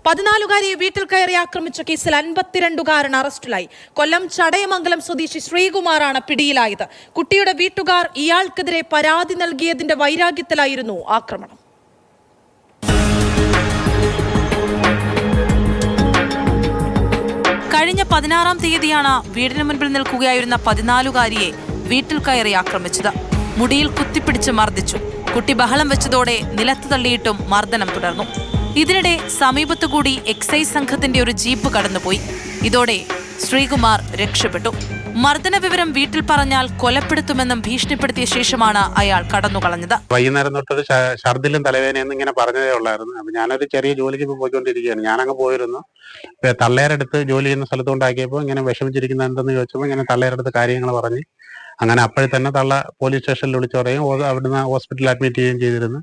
14-കാരിയെ വീട്ടിൽ കയറി ആക്രമിച്ച കേസിൽ 52-കാരൻ അറസ്റ്റിലായി. കൊല്ലം ചടയമംഗലം സ്വദേശി ശ്രീകുമാറാണ് പിടിയിലായത്. കുട്ടിയുടെ വീട്ടുകാർ ഇയാൾക്കെതിരെ പരാതി നൽകിയതിന്റെ വൈരാഗ്യത്തിലായിരുന്നു ആക്രമണം. കഴിഞ്ഞ 16-ാം തീയതിയാണ് വീടിന് മുൻപിൽ നിൽക്കുകയായിരുന്ന 14-കാരിയെ വീട്ടിൽ കയറി ആക്രമിച്ചത്. മുടിയിൽ കുത്തിപ്പിടിച്ച് മർദ്ദിച്ചു. കുട്ടി ബഹളം വെച്ചതോടെ നിലത്ത് തള്ളിയിട്ടും മർദ്ദനം തുടർന്നു. ഇതിനിടെ സമീപത്തുകൂടി എക്സൈസ് സംഘത്തിന്റെ ഒരു ജീപ്പ് കടന്നുപോയി. ഇതോടെ ശ്രീകുമാർ രക്ഷപ്പെട്ടു. മർദ്ദന വിവരം വീട്ടിൽ പറഞ്ഞാൽ കൊലപ്പെടുത്തുമെന്നും ഭീഷണിപ്പെടുത്തിയ ശേഷമാണ് അയാൾ കടന്നുകളഞ്ഞത്. വൈകുന്നേരം തൊട്ടൊരു ഛർദിലും തലവേദനയെന്ന് ഇങ്ങനെ പറഞ്ഞതേ ഉള്ളായിരുന്നു. അപ്പൊ ഞാനൊരു ചെറിയ ജോലിക്ക് പോയിക്കൊണ്ടിരിക്കുകയാണ്. ഞാനങ്ങ് പോയിരുന്നു. തള്ളേരെടുത്ത് ജോലി ചെയ്യുന്ന സ്ഥലത്തുകൊണ്ടാക്കിയപ്പോൾ ഇങ്ങനെ വിഷമിച്ചിരിക്കുന്ന എന്തെന്ന് ചോദിച്ചപ്പോൾ ഇങ്ങനെ തള്ളേരെടുത്ത് കാര്യങ്ങൾ പറഞ്ഞ് അങ്ങനെ അപ്പോഴേ തന്നെ തള്ള പോലീസ് സ്റ്റേഷനിൽ വിളിച്ചു പറയും. അവിടുന്ന് ഹോസ്പിറ്റലിൽ അഡ്മിറ്റ് ചെയ്യുകയും ചെയ്തിരുന്നു.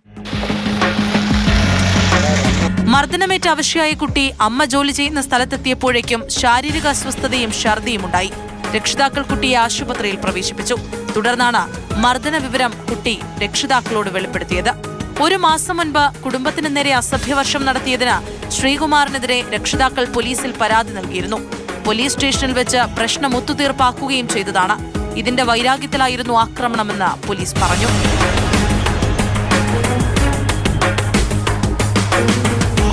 മർദ്ദനമേറ്റ അവശയായ കുട്ടി അമ്മ ജോലി ചെയ്യുന്ന സ്ഥലത്തെത്തിയപ്പോഴേക്കും ശാരീരിക അസ്വസ്ഥതയും ഛർദിയും ഉണ്ടായി. രക്ഷിതാക്കൾ കുട്ടിയെ ആശുപത്രിയിൽ പ്രവേശിപ്പിച്ചു. തുടർന്നാണ് മർദ്ദന വിവരം കുട്ടി രക്ഷിതാക്കളോട് വെളിപ്പെടുത്തിയത്. 1 മാസം മുൻപ് കുടുംബത്തിന് നേരെ അസഭ്യവർഷം നടത്തിയതിന് ശ്രീകുമാറിനെതിരെ രക്ഷിതാക്കൾ പോലീസിൽ പരാതി നൽകിയിരുന്നു. പോലീസ് സ്റ്റേഷനിൽ വെച്ച് പ്രശ്നം ഒത്തുതീർപ്പാക്കുകയും ചെയ്തതാണ്. ഇതിന്റെ വൈരാഗ്യത്തിലായിരുന്നു ആക്രമണമെന്ന് പോലീസ് പറഞ്ഞു.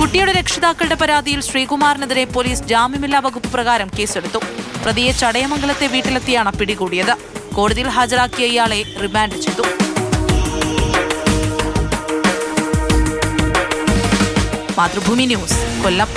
കുട്ടിയുടെ രക്ഷിതാക്കളുടെ പരാതിയിൽ ശ്രീകുമാറിനെതിരെ പോലീസ് ജാമ്യമില്ലാ വകുപ്പ് പ്രകാരം കേസെടുത്തു. പ്രതിയെ ചടയമംഗലത്തെ വീട്ടിലെത്തിയാണ് പിടികൂടിയത്. കോടതിയിൽ ഹാജരാക്കിയ ഇയാളെ റിമാൻഡ് ചെയ്തു. മാതൃഭൂമി ന്യൂസ്, കൊല്ലം.